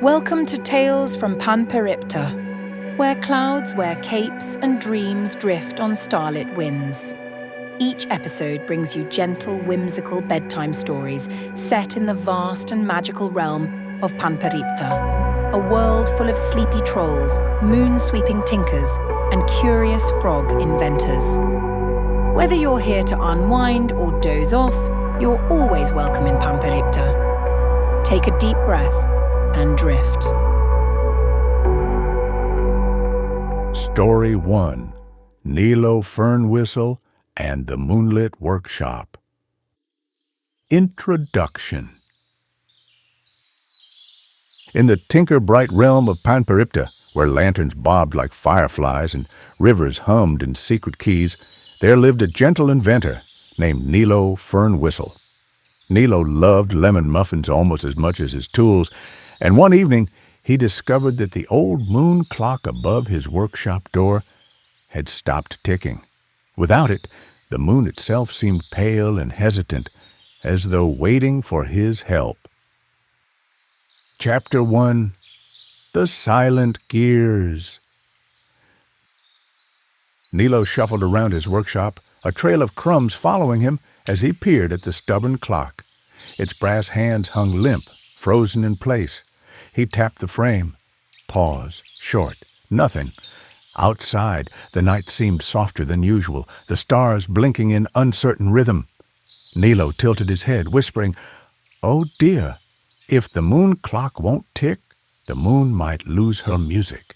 Welcome to Tales from Panperipta, where clouds wear capes and dreams drift on starlit winds. Each episode brings you gentle, whimsical bedtime stories set in the vast and magical realm of Panperipta, a world full of sleepy trolls, moon-sweeping tinkers, and curious frog inventors. Whether you're here to unwind or doze off, you're always welcome in Panperipta. Take a deep breath and drift. Story 1. Nilo Fernwhistle and the Moonlit Workshop. Introduction. In the tinker-bright realm of Panperipta, where lanterns bobbed like fireflies and rivers hummed in secret keys, there lived a gentle inventor named Nilo Fernwhistle. Nilo loved lemon muffins almost as much as his tools, and one evening he discovered that the old moon clock above his workshop door had stopped ticking. Without it, the moon itself seemed pale and hesitant, as though waiting for his help. Chapter 1. The Silent Gears. Nilo shuffled around his workshop, a trail of crumbs following him as he peered at the stubborn clock. Its brass hands hung limp, frozen in place. He tapped the frame. Pause. Short. Nothing. Outside, the night seemed softer than usual, the stars blinking in uncertain rhythm. Nilo tilted his head, whispering, "Oh dear, if the moon clock won't tick, the moon might lose her music."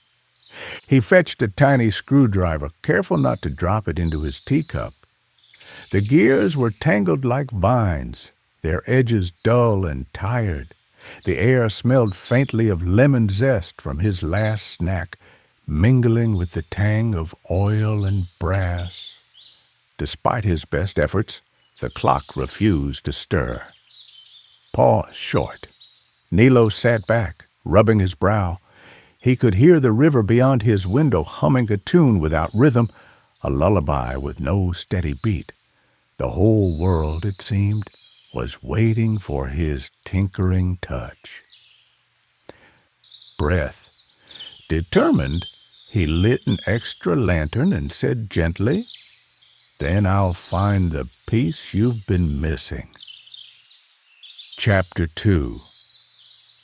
He fetched a tiny screwdriver, careful not to drop it into his teacup. The gears were tangled like vines, their edges dull and tired. The air smelled faintly of lemon zest from his last snack, mingling with the tang of oil and brass. Despite his best efforts, the clock refused to stir. Pause short. Nilo sat back, rubbing his brow. He could hear the river beyond his window humming a tune without rhythm, a lullaby with no steady beat. The whole world, it seemed, was waiting for his tinkering touch. Breath. Determined, he lit an extra lantern and said gently, "Then I'll find the piece you've been missing." Chapter 2.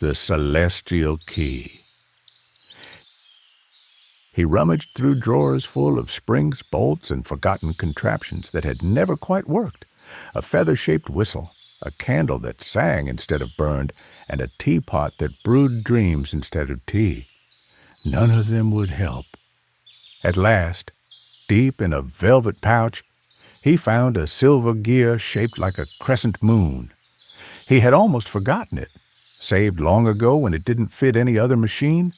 The Celestial Key. He rummaged through drawers full of springs, bolts, and forgotten contraptions that had never quite worked. A feather-shaped whistle, a candle that sang instead of burned, and a teapot that brewed dreams instead of tea. None of them would help. At last, deep in a velvet pouch, he found a silver gear shaped like a crescent moon. He had almost forgotten it, saved long ago when it didn't fit any other machine.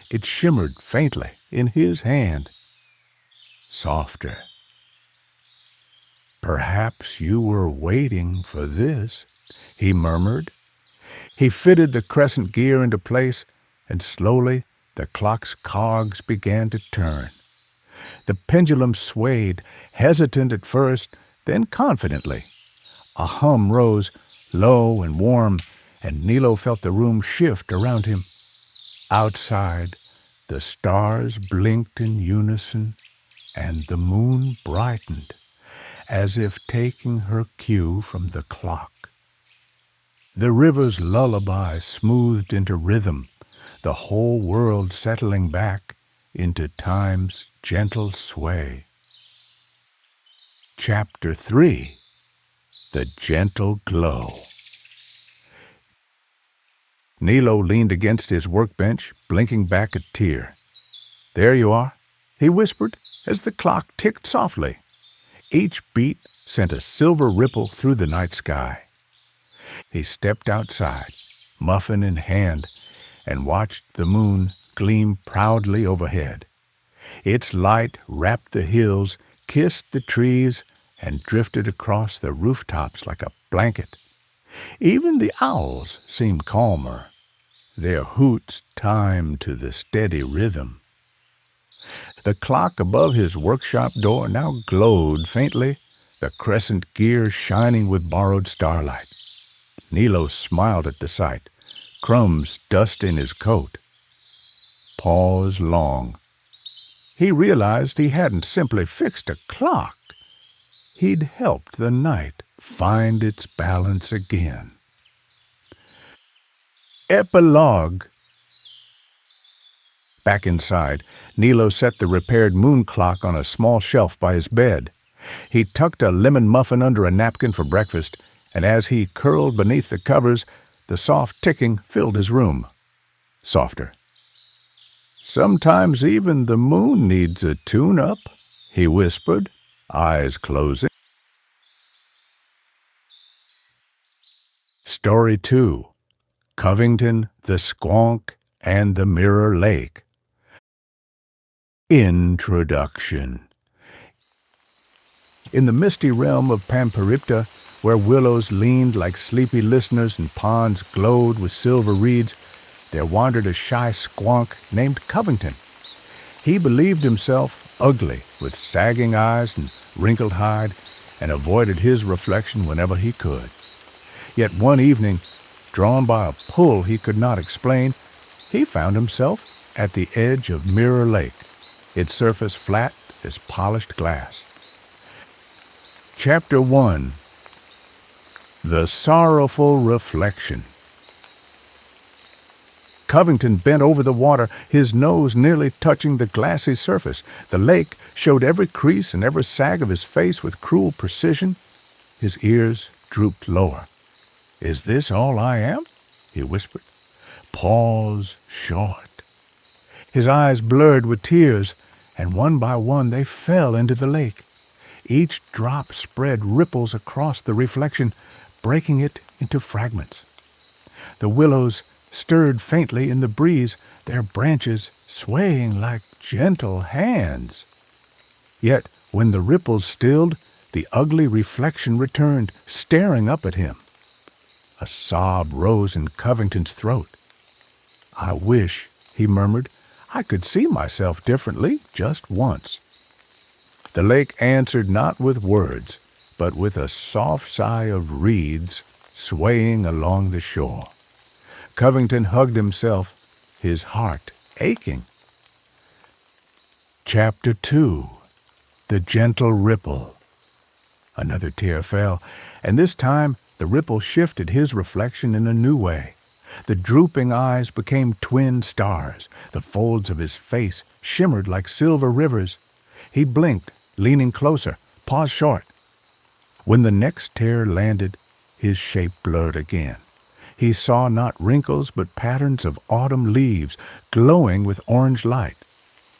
It shimmered faintly in his hand. Softer. "Perhaps you were waiting for this," he murmured. He fitted the crescent gear into place, and slowly the clock's cogs began to turn. The pendulum swayed, hesitant at first, then confidently. A hum rose, low and warm, and Nilo felt the room shift around him. Outside, the stars blinked in unison, and the moon brightened, as if taking her cue from the clock. The river's lullaby smoothed into rhythm, the whole world settling back into time's gentle sway. Chapter 3. The Gentle Glow. Nilo leaned against his workbench, blinking back a tear. "There you are," he whispered as the clock ticked softly. Each beat sent a silver ripple through the night sky. He stepped outside, muffin in hand, and watched the moon gleam proudly overhead. Its light wrapped the hills, kissed the trees, and drifted across the rooftops like a blanket. Even the owls seemed calmer, their hoots timed to the steady rhythm. The clock above his workshop door now glowed faintly, the crescent gear shining with borrowed starlight. Nilo smiled at the sight. crumbs dusting his coat. Pause long. He realized he hadn't simply fixed a clock. He'd helped the night find its balance again. Epilogue. Back inside, Nilo set the repaired moon clock on a small shelf by his bed. He tucked a lemon muffin under a napkin for breakfast, and as he curled beneath the covers, the soft ticking filled his room. Softer. Sometimes even the moon needs a tune-up, he whispered, eyes closing. Story 2. Covington the Squonk and the Mirror Lake. Introduction. In the misty realm of Panperipta, where willows leaned like sleepy listeners and ponds glowed with silver reeds, there wandered a shy squonk named Covington. He believed himself ugly, with sagging eyes and wrinkled hide, and avoided his reflection whenever he could. Yet one evening, drawn by a pull he could not explain, he found himself at the edge of Mirror Lake, its surface flat as polished glass. Chapter 1. The Sorrowful Reflection. Covington bent over the water, his nose nearly touching the glassy surface. The lake showed every crease and every sag of his face with cruel precision. His ears drooped lower. "Is this all I am?" he whispered. Pause short. His eyes blurred with tears, and one by one they fell into the lake. Each drop spread ripples across the reflection, breaking it into fragments. The willows stirred faintly in the breeze, their branches swaying like gentle hands. Yet when the ripples stilled, the ugly reflection returned, staring up at him. A sob rose in Covington's throat. "I wish," he murmured, "I could see myself differently just once." The lake answered not with words, but with a soft sigh of reeds swaying along the shore. Covington hugged himself, his heart aching. Chapter 2. The Gentle Ripple. Another tear fell, and this time the ripple shifted his reflection in a new way. The drooping eyes became twin stars. The folds of his face shimmered like silver rivers. He blinked, leaning closer, paused short. When the next tear landed, his shape blurred again. He saw not wrinkles but patterns of autumn leaves glowing with orange light.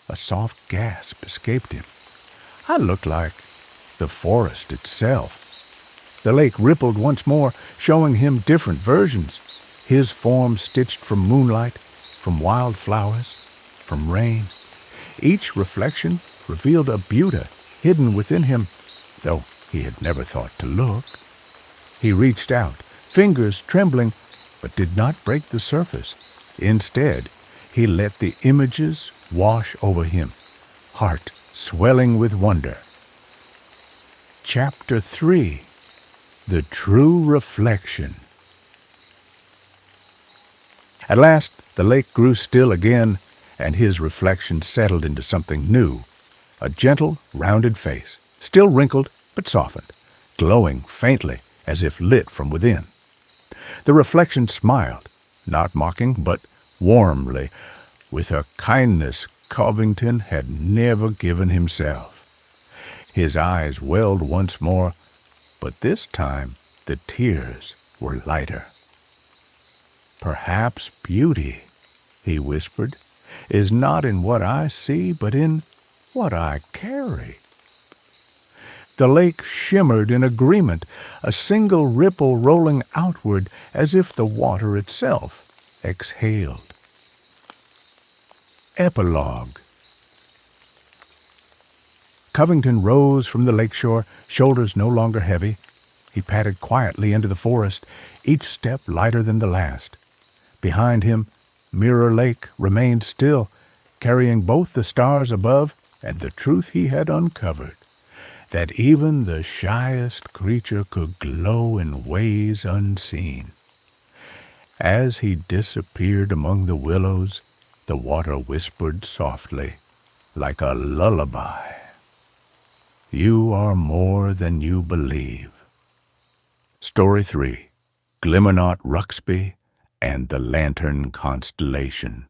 A soft gasp escaped him. I looked like the forest itself. The lake rippled once more, showing him different versions. His form stitched from moonlight, from wild flowers, from rain. Each reflection revealed a beauty hidden within him, though he had never thought to look. He reached out, fingers trembling, but did not break the surface. Instead, he let the images wash over him, heart swelling with wonder. Chapter 3. The True Reflection. At last, the lake grew still again, and his reflection settled into something new. A gentle, rounded face, still wrinkled but softened, glowing faintly as if lit from within. The reflection smiled, not mocking, but warmly, with a kindness Covington had never given himself. His eyes welled once more, but this time the tears were lighter. "Perhaps beauty," he whispered, "is not in what I see, but in what I carry." The lake shimmered in agreement, a single ripple rolling outward as if the water itself exhaled. Epilogue. Covington rose from the lakeshore, shoulders no longer heavy. He padded quietly into the forest, each step lighter than the last. Behind him, Mirror Lake remained still, carrying both the stars above and the truth he had uncovered, that even the shyest creature could glow in ways unseen. As he disappeared among the willows, the water whispered softly, like a lullaby. You are more than you believe. Story 3. Glimmernaut Ruxby and the Lantern Constellation.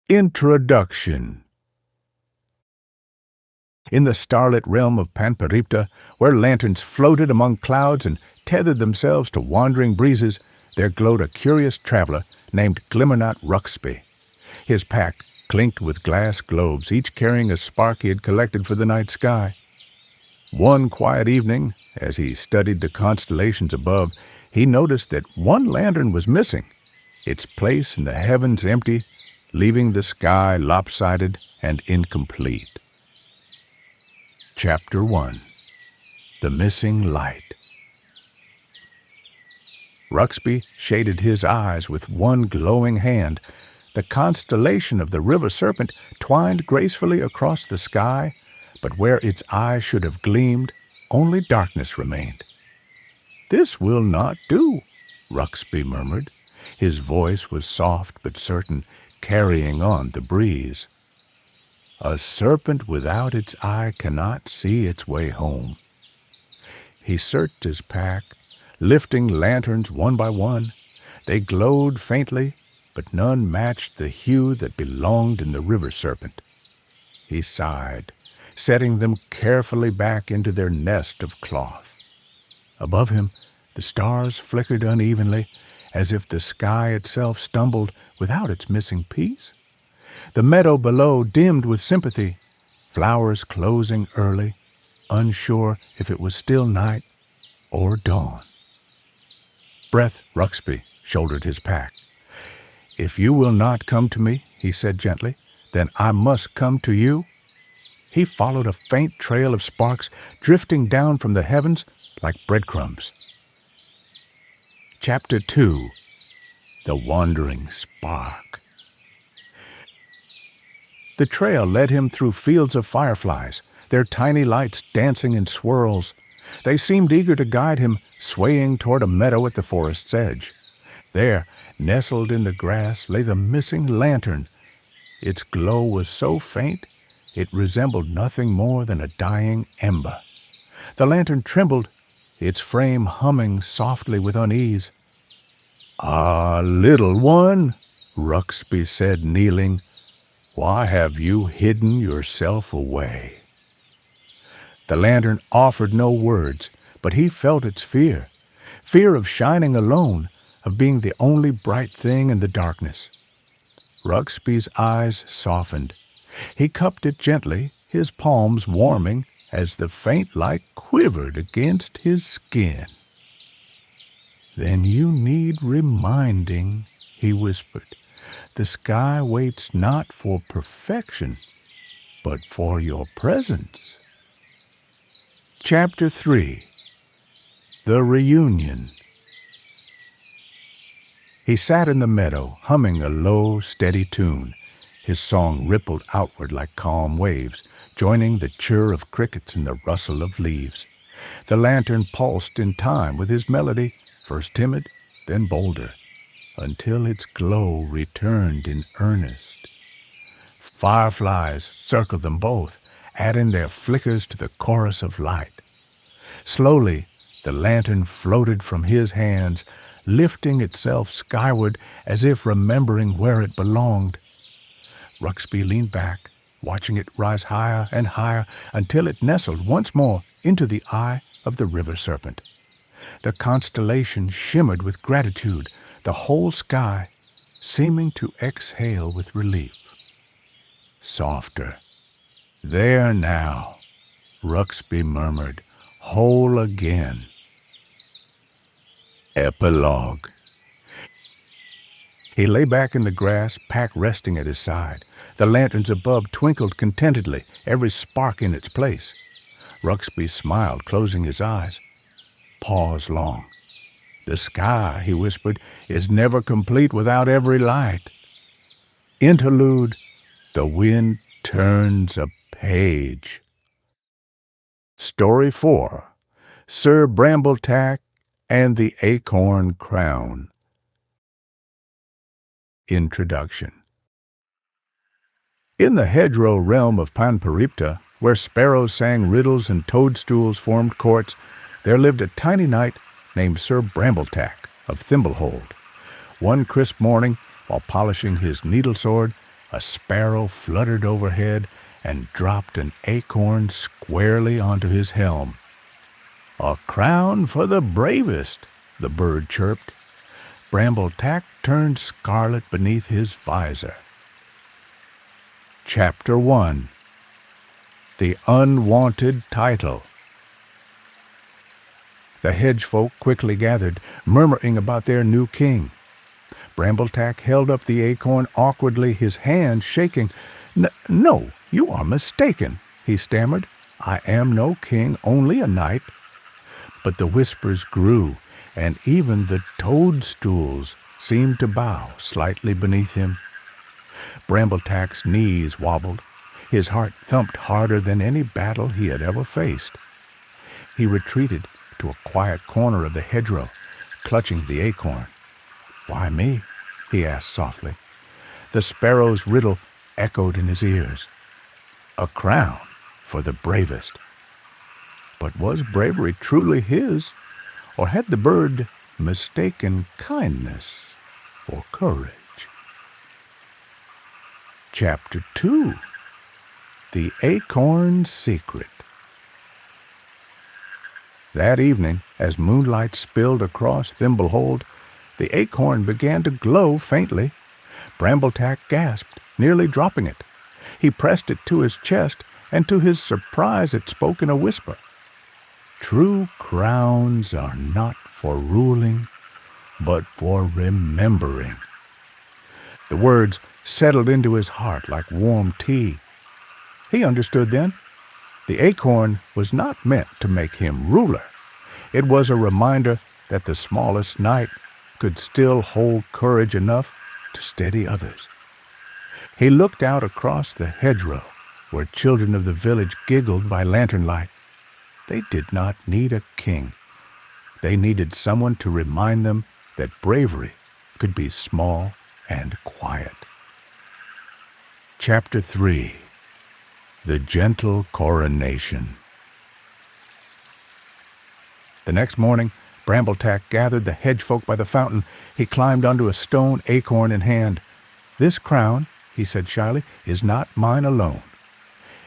Introduction. In the starlit realm of Panperipta, where lanterns floated among clouds and tethered themselves to wandering breezes, there glowed a curious traveler named Glimmernaut Ruxby. His pack clinked with glass globes, each carrying a spark he had collected for the night sky. One quiet evening, as he studied the constellations above, he noticed that one lantern was missing, its place in the heavens empty, leaving the sky lopsided and incomplete. Chapter 1. The Missing Light. Ruxby shaded his eyes with one glowing hand. The constellation of the river serpent twined gracefully across the sky, but where its eye should have gleamed, only darkness remained. "This will not do," Ruxby murmured. His voice was soft but certain, carrying on the breeze. A serpent without its eye cannot see its way home. He searched his pack, lifting lanterns one by one. They glowed faintly, but none matched the hue that belonged in the river serpent. He sighed, setting them carefully back into their nest of cloth. Above him, the stars flickered unevenly, as if the sky itself stumbled without its missing piece. The meadow below dimmed with sympathy, flowers closing early, unsure if it was still night or dawn. Breath Ruxby shouldered his pack. "If you will not come to me," he said gently, "then I must come to you." He followed a faint trail of sparks drifting down from the heavens like breadcrumbs. Chapter 2. The Wandering Spark. The trail led him through fields of fireflies, their tiny lights dancing in swirls. They seemed eager to guide him, swaying toward a meadow at the forest's edge. There, nestled in the grass, lay the missing lantern. Its glow was so faint, it resembled nothing more than a dying ember. The lantern trembled, its frame humming softly with unease. "Ah, little one," Ruxby said, kneeling, "why have you hidden yourself away?" The lantern offered no words, but he felt its fear of shining alone, of being the only bright thing in the darkness. Ruxby's eyes softened. He cupped it gently, his palms warming as the faint light quivered against his skin. "Then you need reminding," he whispered. "The sky waits not for perfection, but for your presence." Chapter 3. The Reunion. He sat in the meadow, humming a low, steady tune. His song rippled outward like calm waves, joining the chirr of crickets and the rustle of leaves. The lantern pulsed in time with his melody, first timid, then bolder, until its glow returned in earnest. Fireflies circled them both, adding their flickers to the chorus of light. Slowly, the lantern floated from his hands, lifting itself skyward as if remembering where it belonged. Ruxby leaned back, watching it rise higher and higher until it nestled once more into the eye of the river serpent. The constellation shimmered with gratitude, the whole sky seeming to exhale with relief. Softer. "There now," Ruxby murmured, "whole again." Epilogue. He lay back in the grass, pack resting at his side. The lanterns above twinkled contentedly, every spark in its place. Ruxby smiled, closing his eyes. Pause long. "The sky," he whispered, "is never complete without every light." Interlude. The wind turns a page. Story 4. Sir Brambletack and the Acorn Crown. Introduction. In the hedgerow realm of Panperipta, where sparrows sang riddles and toadstools formed courts, there lived a tiny knight named Sir Brambletack of Thimblehold. One crisp morning, while polishing his needle-sword, a sparrow fluttered overhead and dropped an acorn squarely onto his helm. "A crown for the bravest," the bird chirped. Brambletack turned scarlet beneath his visor. Chapter 1. The Unwanted Title. The hedgefolk quickly gathered, murmuring about their new king. Brambletack held up the acorn awkwardly, his hand shaking. No, you are mistaken," he stammered. "I am no king, only a knight." But the whispers grew, and even the toadstools seemed to bow slightly beneath him. Brambletack's knees wobbled. His heart thumped harder than any battle he had ever faced. He retreated to a quiet corner of the hedgerow, clutching the acorn. "Why me?" he asked softly. The sparrow's riddle echoed in his ears. A crown for the bravest. But was bravery truly his, or had the bird mistaken kindness for courage? Chapter 2. The Acorn Secret. That evening, as moonlight spilled across Thimblehold, the acorn began to glow faintly. Brambletack gasped, nearly dropping it. He pressed it to his chest, and to his surprise it spoke in a whisper. "True crowns are not for ruling, but for remembering." The words settled into his heart like warm tea. He understood then. The acorn was not meant to make him ruler. It was a reminder that the smallest knight could still hold courage enough to steady others. He looked out across the hedgerow, where children of the village giggled by lantern light. They did not need a king. They needed someone to remind them that bravery could be small and quiet. Chapter 3. The Gentle Coronation. The next morning, Brambletack gathered the hedgefolk by the fountain. He climbed onto a stone, acorn in hand. "This crown," he said shyly, "is not mine alone.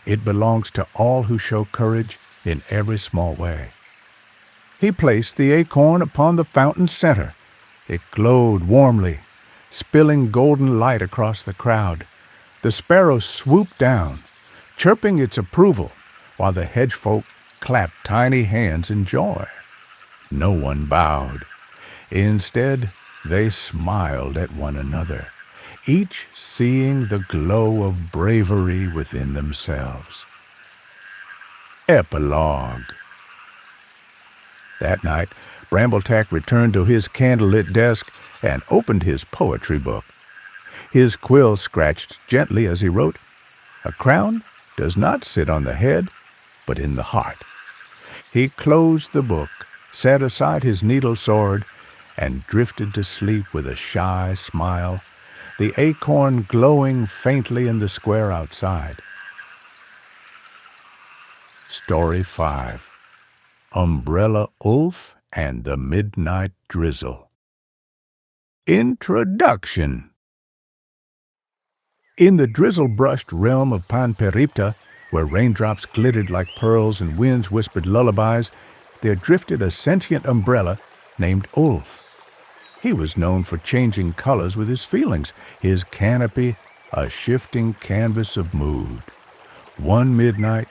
It belongs to all who show courage in every small way." He placed the acorn upon the fountain's center. It glowed warmly, spilling golden light across the crowd. The sparrow swooped down, chirping its approval, while the hedgefolk clapped tiny hands in joy. No one bowed. Instead, they smiled at one another, each seeing the glow of bravery within themselves. Epilogue. That night, Brambletack returned to his candlelit desk and opened his poetry book. His quill scratched gently as he wrote, "A crown does not sit on the head, but in the heart." He closed the book, set aside his needle-sword, and drifted to sleep with a shy smile, the acorn glowing faintly in the square outside. Story 5. Umbrella Ulf and the Midnight Drizzle. Introduction. In the drizzle-brushed realm of Panperipta, where raindrops glittered like pearls and winds whispered lullabies, there drifted a sentient umbrella named Ulf. He was known for changing colors with his feelings, his canopy a shifting canvas of mood. One midnight,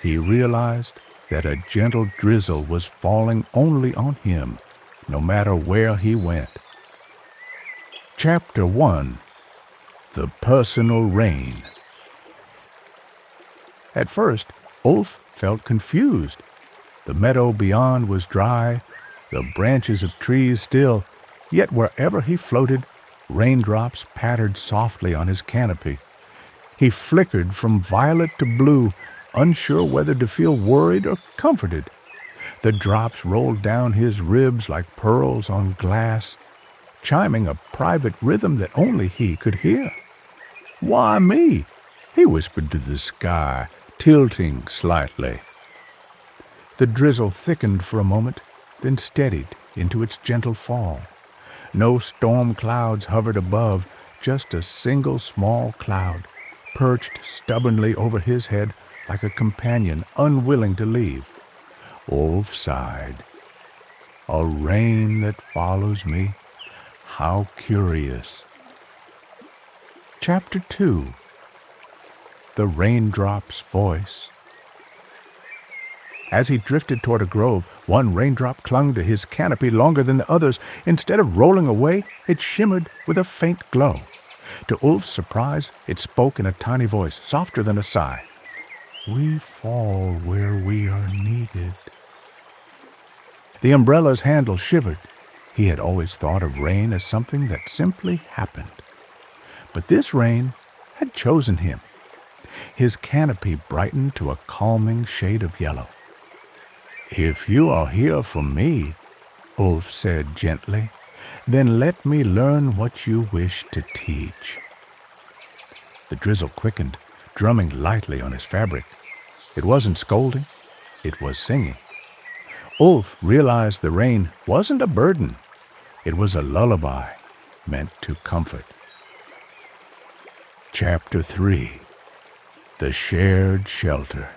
he realized that a gentle drizzle was falling only on him, no matter where he went. Chapter 1. The Personal Rain. At first, Ulf felt confused. The meadow beyond was dry, the branches of trees still, yet wherever he floated, raindrops pattered softly on his canopy. He flickered from violet to blue, unsure whether to feel worried or comforted. The drops rolled down his ribs like pearls on glass. chiming a private rhythm that only he could hear. "Why me?" he whispered to the sky, tilting slightly. The drizzle thickened for a moment, then steadied into its gentle fall. No storm clouds hovered above, just a single small cloud, perched stubbornly over his head like a companion unwilling to leave. Ulf sighed. "A rain that follows me. How curious." Chapter 2. The Raindrop's Voice. As he drifted toward a grove, one raindrop clung to his canopy longer than the others. Instead of rolling away, it shimmered with a faint glow. To Ulf's surprise, it spoke in a tiny voice, softer than a sigh. "We fall where we are needed." The umbrella's handle shivered. He had always thought of rain as something that simply happened. But this rain had chosen him. His canopy brightened to a calming shade of yellow. "If you are here for me," Ulf said gently, "then let me learn what you wish to teach." The drizzle quickened, drumming lightly on his fabric. It wasn't scolding, it was singing. Ulf realized the rain wasn't a burden. It was a lullaby meant to comfort. Chapter 3. The Shared Shelter.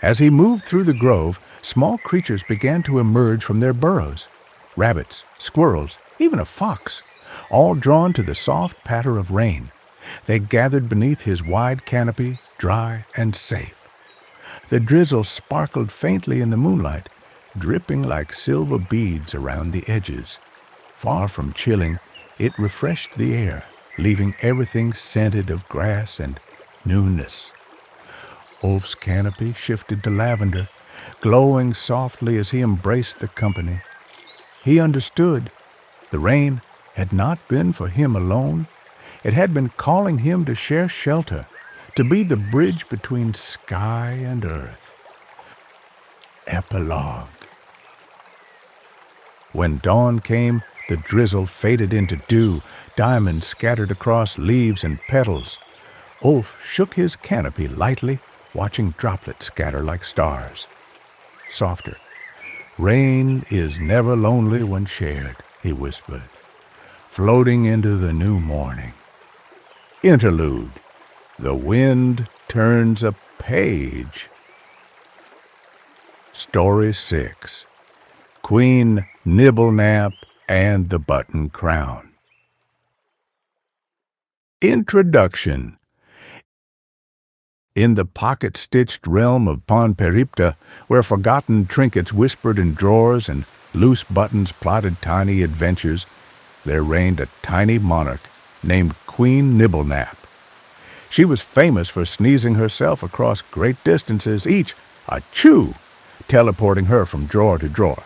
As he moved through the grove, small creatures began to emerge from their burrows. Rabbits, squirrels, even a fox, all drawn to the soft patter of rain. They gathered beneath his wide canopy, dry and safe. The drizzle sparkled faintly in the moonlight, dripping like silver beads around the edges. Far from chilling, it refreshed the air, leaving everything scented of grass and newness. Ulf's canopy shifted to lavender, glowing softly as he embraced the company. He understood. The rain had not been for him alone. It had been calling him to share shelter, to be the bridge between sky and earth. Epilogue. When dawn came, the drizzle faded into dew, diamonds scattered across leaves and petals. Ulf shook his canopy lightly, watching droplets scatter like stars. Softer. "Rain is never lonely when shared," he whispered, floating into the new morning. Interlude. The wind turns a page. Story 6. Queen Nibblenap and the Button Crown. Introduction. In the pocket-stitched realm of Panperipta, where forgotten trinkets whispered in drawers and loose buttons plotted tiny adventures, there reigned a tiny monarch named Queen Nibblenap. She was famous for sneezing herself across great distances, each a chew, teleporting her from drawer to drawer.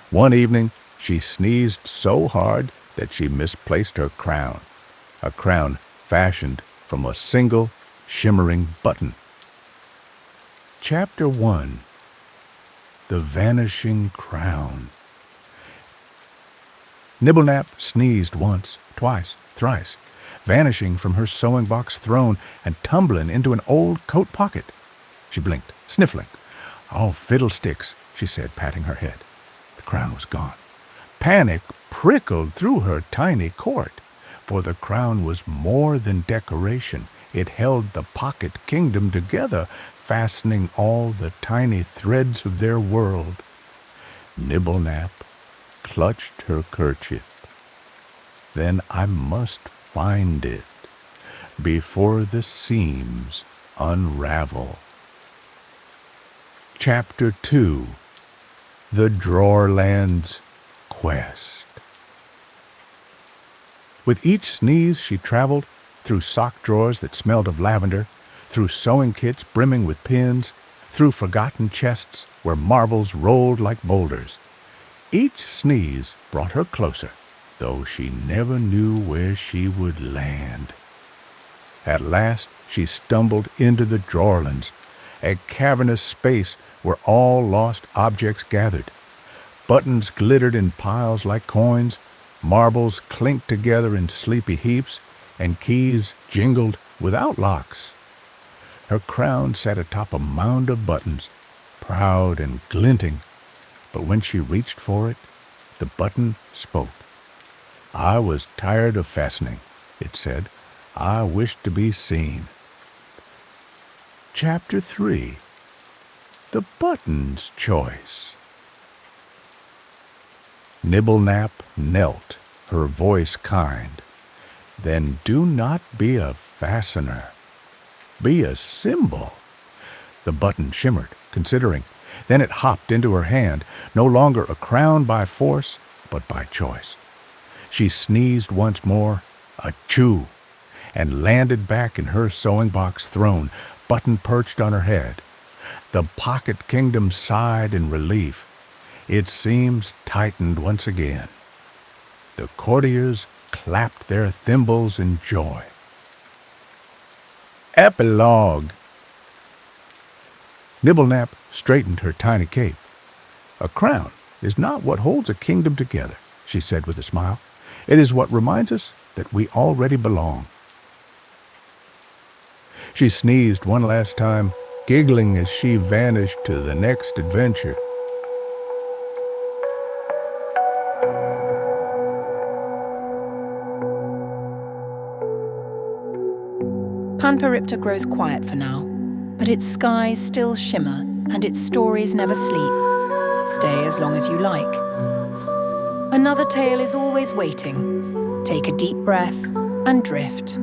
One evening, she sneezed so hard that she misplaced her crown, a crown fashioned from a single shimmering button. Chapter 1. The Vanishing Crown. Nibblenap sneezed once, twice, thrice, vanishing from her sewing box throne and tumbling into an old coat pocket. She blinked, sniffling. "Oh, fiddlesticks," she said, patting her head. The crown was gone. Panic prickled through her tiny court, for the crown was more than decoration. It held the pocket kingdom together, fastening all the tiny threads of their world. Nibblenap clutched her kerchief. "Then I must find it before the seams unravel." Chapter 2. The Drawerland's Quest. With each sneeze she traveled through sock drawers that smelled of lavender, through sewing kits brimming with pins, through forgotten chests where marbles rolled like boulders. Each sneeze brought her closer, though she never knew where she would land. At last she stumbled into the Drawerlands, a cavernous space where all lost objects gathered. Buttons glittered in piles like coins, marbles clinked together in sleepy heaps, and keys jingled without locks. Her crown sat atop a mound of buttons, proud and glinting, but when she reached for it, the button spoke. "I was tired of fastening," it said. "I wished to be seen." Chapter 3. The Button's Choice. Nibblenap knelt, her voice kind. "Then do not be a fastener. Be a symbol." The button shimmered, considering. Then it hopped into her hand, no longer a crown by force, but by choice. She sneezed once more, achoo, and landed back in her sewing box throne, button perched on her head. The pocket kingdom sighed in relief. Its seams tightened once again. The courtiers clapped their thimbles in joy. Epilogue. Nibblenap straightened her tiny cape. "A crown is not what holds a kingdom together," she said with a smile. "It is what reminds us that we already belong." She sneezed one last time, giggling as she vanished to the next adventure. Panperipta grows quiet for now, but its skies still shimmer and its stories never sleep. Stay as long as you like. Another tale is always waiting. Take a deep breath and drift.